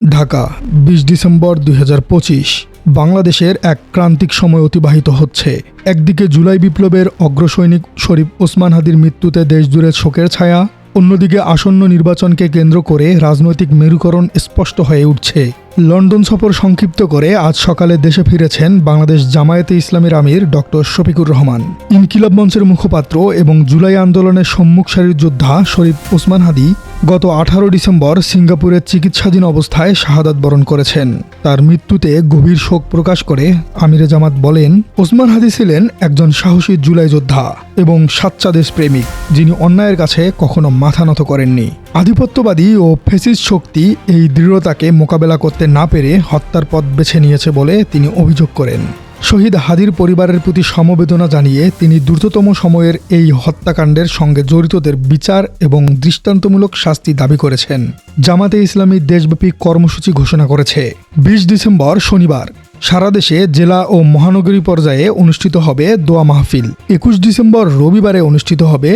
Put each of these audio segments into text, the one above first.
Dhaka ২০ December ২০২৫। বাংলাদেশের এক ক্রান্তিক সময় অতিবাহিত হচ্ছে। একদিকে জুলাই বিপ্লবের অগ্রসৈনিক শরীফ ওসমান হাদির মৃত্যুতে দেশজুড়ে শোকের ছায়া, অন্যদিকে আসন্ন নির্বাচনকে কেন্দ্র করে রাজনৈতিক মেরুকরণ স্পষ্ট হয়ে উঠছে। লন্ডন সফর সংক্ষিপ্ত করে আজ সকালে দেশে ফিরেছেন বাংলাদেশ জামায়াতে ইসলামীর আমির ডক্টর শফিকুর রহমান। ইনকিলাব মঞ্চের মুখপাত্র এবং জুলাই আন্দোলনের সম্মুখ সারির যোদ্ধা শরীফ ওসমান হাদি গত ১৮ ডিসেম্বর সিঙ্গাপুরে চিকিৎসাধীন অবস্থায় শাহাদাত বরণ করেছেন। তার মৃত্যুতে গভীর শোক প্রকাশ করে আমিরে জামাত বলেন, ওসমান হাদি ছিলেন একজন সাহসী জুলাই যোদ্ধা এবং সাচ্চা দেশপ্রেমিক, যিনি অন্যায়ের কাছে কখনো মাথা নত করেননি। আধিপত্যবাদী ও ফ্যাসিস্ট শক্তি এই দৃঢ়তাকে মোকাবেলা করতে না পেরে হত্যার পথ বেছে নিয়েছে বলে তিনি অভিযোগ করেন। শহীদ হাদির পরিবারের প্রতি সমবেদনা জানিয়ে তিনি দ্রুততম সময়ের এই হত্যাকাণ্ডের সঙ্গে জড়িতদের বিচার এবং দৃষ্টান্তমূলক শাস্তি দাবি করেছেন। জামাতে ইসলামী দেশব্যাপী কর্মসূচি ঘোষণা করেছে। ২০ ডিসেম্বর শনিবার সারা দেশে জেলা ও মহানগরী পর্যায়ে অনুষ্ঠিত হবে দোয়া মাহফিল। ২১ ডিসেম্বর রবিবারে অনুষ্ঠিত হবে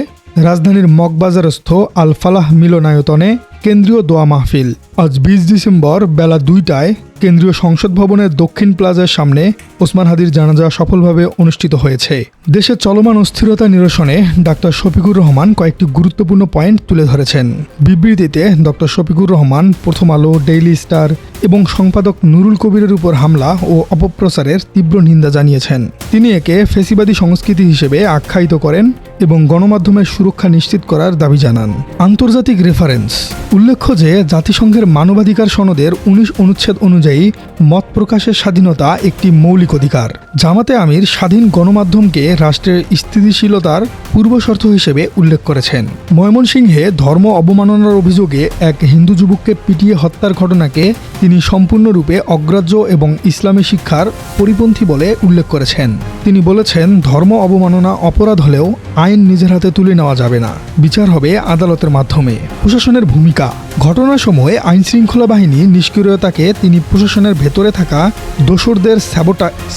রাজধানীর মগবাজারস্থ আল ফালাহ মিলনায়তনে কেন্দ্রীয় দোয়া মাহফিল। আজ ২০ ডিসেম্বর বেলা ২টায় কেন্দ্রীয় সংসদ ভবনের দক্ষিণ প্লাজার সামনে ওসমান হাদির জানাজা সফলভাবে অনুষ্ঠিত হয়েছে। দেশে চলমান অস্থিরতা নিরসনে ডক্টর শফিকুর রহমান কয়েকটি গুরুত্বপূর্ণ পয়েন্ট তুলে ধরেছেন। বিবৃতিতে ডক্টর শফিকুর রহমান প্রথম আলো, ডেইলি স্টার এবং সম্পাদক নুরুল কবিরের উপর হামলা ও অপপ্রচারের তীব্র নিন্দা জানিয়েছেন। তিনি একে ফ্যাসিবাদী সংস্কৃতি হিসেবে আখ্যায়িত করেন এবং গণমাধ্যমের সুরক্ষা নিশ্চিত করার দাবি জানান। আন্তর্জাতিক রেফারেন্স উল্লেখ্য যে জাতিসংঘের মানবাধিকার সনদের ১৯ অনুচ্ছেদ অনুযায়ী মত প্রকাশের স্বাধীনতা একটি মৌলিক অধিকার। জামাতে আমির স্বাধীন গণমাধ্যমকে রাষ্ট্রের স্থিতিশীলতার পূর্বশর্ত হিসেবে উল্লেখ করেছেন। ময়মনসিংহে ধর্ম অবমাননার অভিযোগে এক হিন্দু যুবককে পিটিয়ে হত্যার ঘটনাকে তিনি সম্পূর্ণরূপে অগ্রাহ্য এবং ইসলামী শিক্ষার পরিপন্থী বলে উল্লেখ করেছেন। তিনি বলেছেন, ধর্ম অবমাননা অপরাধ হলেও আইন নিজের হাতে তুলে নেওয়া যাবে না, বিচার হবে আদালতের মাধ্যমে। প্রশাসনের ভূমিকা ঘটনার সময় আইনশৃঙ্খলা বাহিনী নিষ্ক্রিয়তাকে তিনি প্রশাসনের ভেতরে থাকা দোসরদের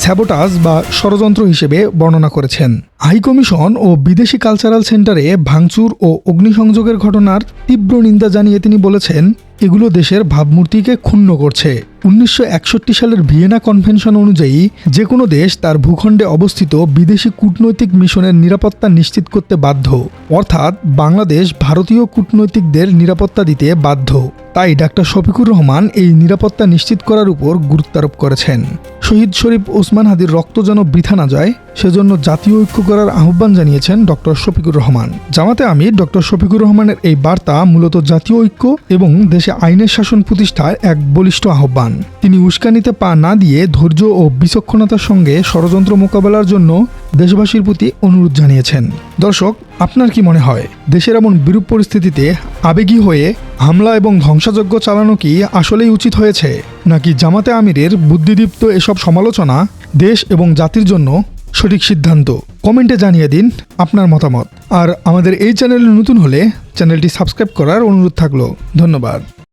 স্যাবোটাজ বা ষড়যন্ত্র হিসেবে বর্ণনা করেছেন। হাইকমিশন ও বিদেশি কালচারাল সেন্টারে ভাঙচুর ও অগ্নিসংযোগের ঘটনার তীব্র নিন্দা জানিয়ে তিনি বলেছেন, এগুলো দেশের ভাবমূর্তিকে ক্ষুণ্ণ করছে। ১৯৬১ সালের ভিয়েনা কনভেনশন অনুযায়ী যে কোনো দেশ তার ভূখণ্ডে অবস্থিত বিদেশি কূটনৈতিক মিশনের নিরাপত্তা নিশ্চিত করতে বাধ্য, অর্থাৎ বাংলাদেশ ভারতীয় কূটনৈতিকদের নিরাপত্তা দিতে বাধ্য। তাই ডক্টর শফিকুর রহমান এই নিরাপত্তা নিশ্চিত করার উপর গুরুত্ব আরোপ করেছেন। শহীদ শরীফ ওসমান হাদির রক্ত যেন বৃথা না যায়, সেজন্য জাতীয় ঐক্য করার আহ্বান জানিয়েছেন ডক্টর শফিকুর রহমান। জামাতে আমির ডক্টর শফিকুর রহমানের এই বার্তা মূলত জাতীয় ঐক্য এবং দেশে আইনের শাসন প্রতিষ্ঠার এক বলিষ্ঠ আহ্বান। তিনি উস্কানিতে পা না দিয়ে ধৈর্য ও বিচক্ষণতার সঙ্গে ষড়যন্ত্র মোকাবেলার জন্য দেশবাসীর প্রতি অনুরোধ জানিয়েছেন। দর্শক, আপনার কি মনে হয়, দেশের এমন বিরূপ পরিস্থিতিতে আবেগী হয়ে হামলা এবং ধ্বংসযজ্ঞ চালানো কি আসলেই উচিত হয়েছে, নাকি জামাতে আমিরের বুদ্ধিদীপ্ত এসব সমালোচনা দেশ এবং জাতির জন্য সঠিক সিদ্ধান্ত? কমেন্টে জানিয়ে দিন আপনার মতামত। আর আমাদের এই চ্যানেলে নতুন হলে চ্যানেলটি সাবস্ক্রাইব করার অনুরোধ থাকলো। ধন্যবাদ।